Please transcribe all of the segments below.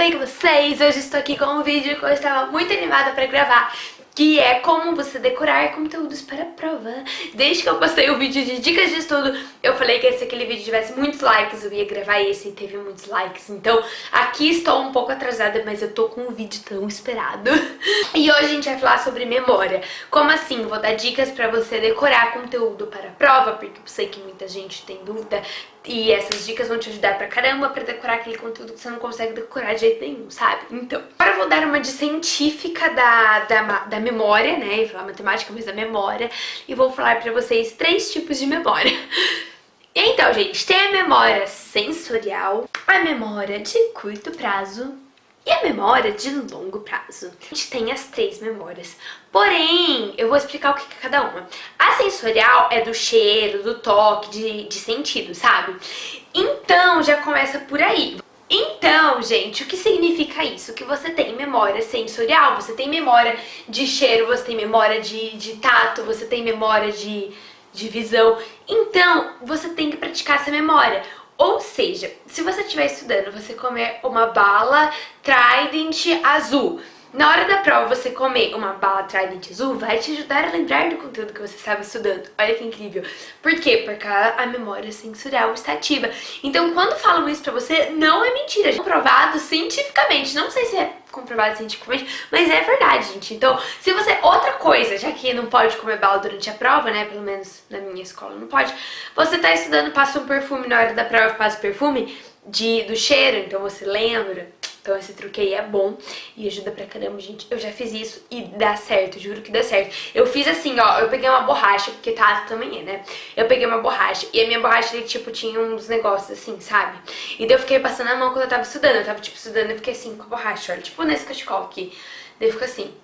bem com vocês? Hoje estou aqui com um vídeo que eu estava muito animada para gravar, que é como você decorar conteúdos para a prova. Desde que eu postei o vídeo de dicas de estudo, eu falei que se aquele vídeo tivesse muitos likes, eu ia gravar esse e teve muitos likes. Então aqui estou um pouco atrasada, mas eu tô com um vídeo tão esperado. E hoje a gente vai falar sobre memória. Como assim? Vou dar dicas para você decorar conteúdo para a prova, porque eu sei que muita gente tem dúvida. E essas dicas vão te ajudar pra caramba pra decorar aquele conteúdo que você não consegue decorar de jeito nenhum, sabe? Então, agora eu vou dar uma de científica da memória, né? Eu vou falar matemática, mas da memória. E vou falar pra vocês 3 tipos de memória. Então, gente, tem a memória sensorial, a memória de curto prazo e a memória de longo prazo. A gente tem as 3 memórias. Porém, eu vou explicar o que é cada uma. A sensorial é do cheiro, do toque, de sentido, sabe? Então, já começa por aí. Então, gente, o que significa isso? Que você tem memória sensorial, você tem memória de cheiro, você tem memória de tato, você tem memória de visão. Então, você tem que praticar essa memória. Ou seja, se você estiver estudando, você comer uma bala Trident azul. Na hora da prova, você comer uma bala Trident azul vai te ajudar a lembrar do conteúdo que você estava estudando. Olha que incrível. Por quê? Porque a memória sensorial está ativa. Então, quando falam isso pra você, não é mentira. É comprovado cientificamente. Não sei se é comprovado cientificamente, mas é verdade, gente. Então, se você... Outra coisa, já que não pode comer bala durante a prova, né? Pelo menos na minha escola não pode. Você tá estudando, passa um perfume na hora da prova, passa o perfume do cheiro, então você lembra. Então esse truque aí é bom e ajuda pra caramba, gente. Eu já fiz isso e dá certo, juro que dá certo. Eu fiz assim, ó, eu peguei uma borracha, porque tato também é, né? Eu peguei uma borracha e a minha borracha, tipo, tinha uns negócios assim, sabe? E daí eu fiquei passando a mão quando eu tava estudando. Eu tava, tipo, estudando e fiquei assim, com a borracha, olha, tipo nesse cachecol aqui. Daí eu fico assim.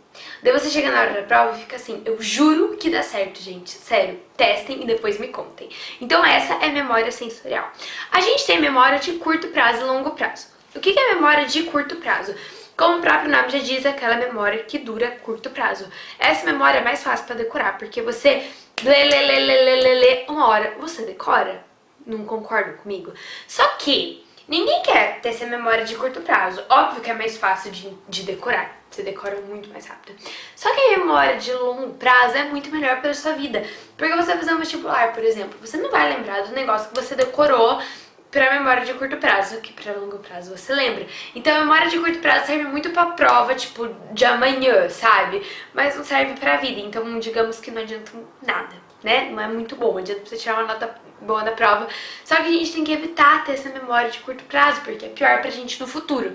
Daí você chega na hora da prova e fica assim. Eu juro que dá certo, gente. Sério, testem e depois me contem. Então essa é memória sensorial. A gente tem memória de curto prazo e longo prazo. O que é memória de curto prazo? Como o próprio nome já diz, é aquela memória que dura curto prazo. Essa memória é mais fácil para decorar, porque você lê, uma hora você decora. Não concordam comigo? Só que ninguém quer ter essa memória de curto prazo. Óbvio que é mais fácil de decorar. Você decora muito mais rápido. Só que a memória de longo prazo é muito melhor para a sua vida. Porque você vai fazer um vestibular, por exemplo. Você não vai lembrar do negócio que você decorou pra memória de curto prazo, que pra longo prazo você lembra. Então a memória de curto prazo serve muito pra prova, tipo, de amanhã, sabe? Mas não serve pra vida, então digamos que não adianta nada, né? Não é muito bom, não adianta você tirar uma nota boa na prova. Só que a gente tem que evitar ter essa memória de curto prazo, porque é pior pra gente no futuro.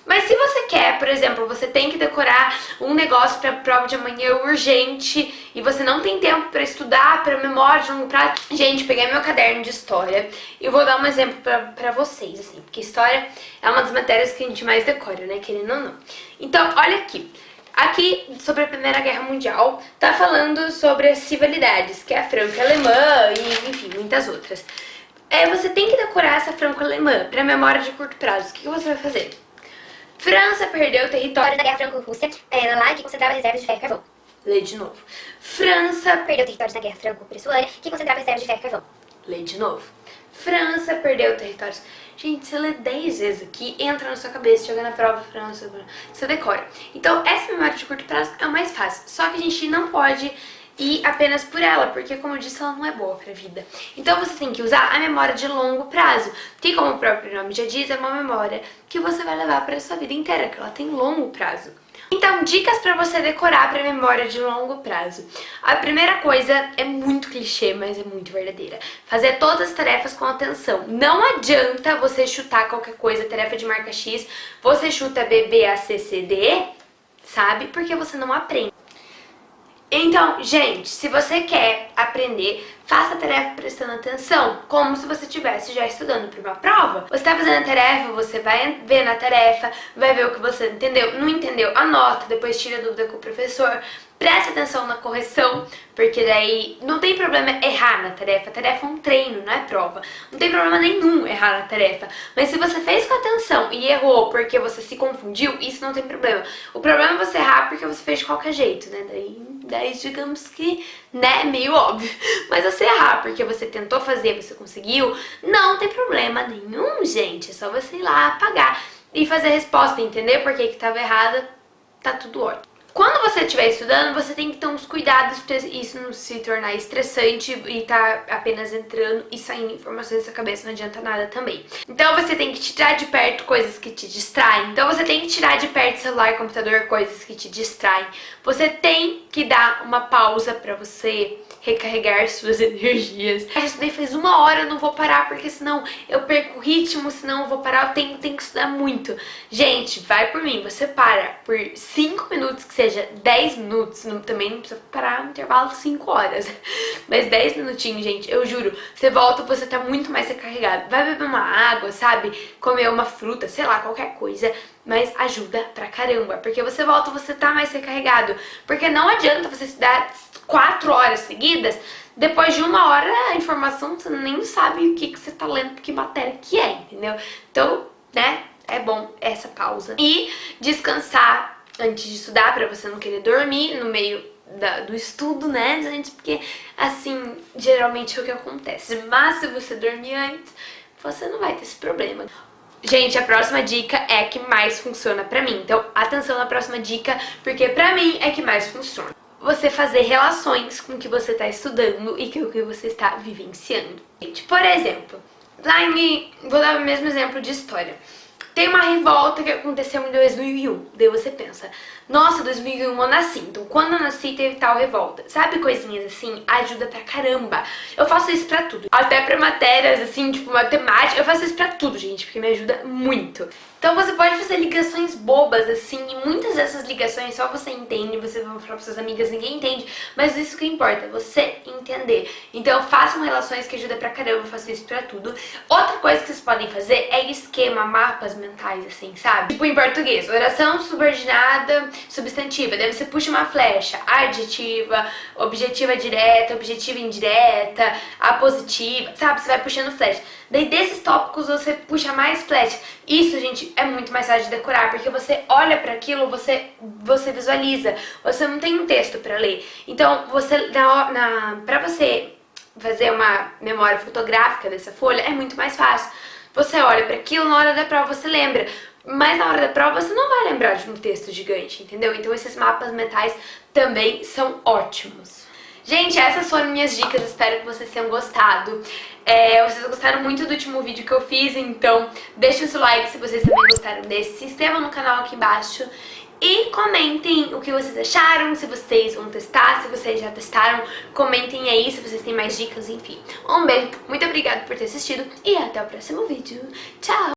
Mas se você quer, por exemplo, você tem que decorar um negócio para a prova de amanhã urgente e você não tem tempo para estudar, para memória de longo prazo. Gente, peguei meu caderno de história e vou dar um exemplo para vocês, assim, porque história é uma das matérias que a gente mais decora, né, querendo ou não. Então, olha aqui. Aqui, sobre a Primeira Guerra Mundial, tá falando sobre as rivalidades, que é a franco-alemã e, enfim, muitas outras. Você tem que decorar essa franco-alemã para memória de curto prazo. O que você vai fazer? França perdeu o território da Guerra Franco-Rússia, lá que concentrava reservas de ferro e carvão. Lê de novo. França perdeu territórios na Guerra Franco-Prussiana, que concentrava reservas de ferro e carvão. Lê de novo. França perdeu territórios. Gente, você lê 10 vezes aqui, entra na sua cabeça, joga na prova, França, você decora. Então, essa memória de curto prazo é a mais fácil. Só que a gente não pode ir apenas por ela, porque, como eu disse, ela não é boa pra vida. Então você tem que usar a memória de longo prazo, que, como o próprio nome já diz, é uma memória que você vai levar pra sua vida inteira, que ela tem longo prazo. Então, dicas pra você decorar pra memória de longo prazo. A primeira coisa é muito clichê, mas é muito verdadeira. Fazer todas as tarefas com atenção. Não adianta você chutar qualquer coisa, tarefa de marca X, você chuta B, B, A, C, C, D, E, sabe? Porque você não aprende. Então, gente, se você quer aprender, faça a tarefa prestando atenção, como se você estivesse já estudando para uma prova. Você está fazendo a tarefa, você vai ver na tarefa, vai ver o que você entendeu. Não entendeu, anota, depois tira a dúvida com o professor. Preste atenção na correção, porque daí não tem problema errar na tarefa. A tarefa é um treino, não é prova. Não tem problema nenhum errar na tarefa. Mas se você fez com atenção e errou porque você se confundiu, isso não tem problema. O problema é você errar porque você fez de qualquer jeito, né? Daí digamos que, né, é meio óbvio. Mas você errar porque você tentou fazer, você conseguiu, não tem problema nenhum, gente. É só você ir lá apagar. e fazer a resposta, entender por que tava errada, tá tudo ótimo. Quando você estiver estudando, você tem que ter uns cuidados para isso não se tornar estressante e tá apenas entrando e saindo informações da sua cabeça, não adianta nada também. Então você tem que tirar de perto coisas que te distraem. Então você tem que tirar de perto celular, computador, coisas que te distraem. Você tem que dar uma pausa para você recarregar suas energias. Eu estudei faz 1 hora, eu não vou parar, porque senão eu perco o ritmo, senão eu vou parar, eu tenho que estudar muito. Gente, vai por mim, você para por 5 minutos, que seja 10 minutos, também não precisa parar no intervalo de 5 horas, mas 10 minutinhos, gente, eu juro, você volta, você tá muito mais recarregado. Vai beber uma água, sabe? Comer uma fruta, sei lá, qualquer coisa, mas ajuda pra caramba, porque você volta, você tá mais recarregado, porque não adianta você estudar 4 horas seguidas, depois de 1 hora a informação você nem sabe o que você tá lendo, que matéria que é, entendeu? Então, né, é bom essa pausa. E descansar antes de estudar, pra você não querer dormir no meio do estudo, né, gente? Porque, assim, geralmente é o que acontece. Mas se você dormir antes, você não vai ter esse problema. Gente, a próxima dica é a que mais funciona pra mim. Então, atenção na próxima dica, porque pra mim é que mais funciona. Você fazer relações com o que você está estudando e com o que você está vivenciando. Gente, por exemplo, vou dar o mesmo exemplo de história. Tem uma revolta que aconteceu em 2001. Daí você pensa, nossa, 2001 eu nasci, então quando eu nasci teve tal revolta. Sabe, coisinhas assim, ajuda pra caramba. Eu faço isso pra tudo. Até pra matérias assim, tipo matemática, eu faço isso pra tudo, gente, porque me ajuda muito. Então você pode fazer ligações bobas, assim, e muitas dessas ligações só você entende, você vai falar para suas amigas, ninguém entende, mas isso que importa, você entender. Então façam relações que ajudam pra caramba, eu faço isso pra tudo. Outra coisa que vocês podem fazer é esquema, mapas mentais, assim, sabe? Tipo em português, oração subordinada, substantiva, daí você puxa uma flecha, adjetiva, objetiva direta, objetiva indireta, apositiva, sabe? Você vai puxando flecha. Daí desses tópicos você puxa mais flecha. Isso, gente, é muito mais fácil de decorar, porque você olha para aquilo, você visualiza, você não tem um texto para ler. Então, para você fazer uma memória fotográfica dessa folha, é muito mais fácil. Você olha para aquilo, na hora da prova você lembra, mas na hora da prova você não vai lembrar de um texto gigante, entendeu? Então esses mapas mentais também são ótimos. Gente, essas foram minhas dicas, espero que vocês tenham gostado. Vocês gostaram muito do último vídeo que eu fiz, então deixem o seu like se vocês também gostaram desse. Se inscrevam no canal aqui embaixo e comentem o que vocês acharam, se vocês vão testar, se vocês já testaram. Comentem aí se vocês têm mais dicas, enfim. Um beijo, muito obrigada por ter assistido e até o próximo vídeo. Tchau!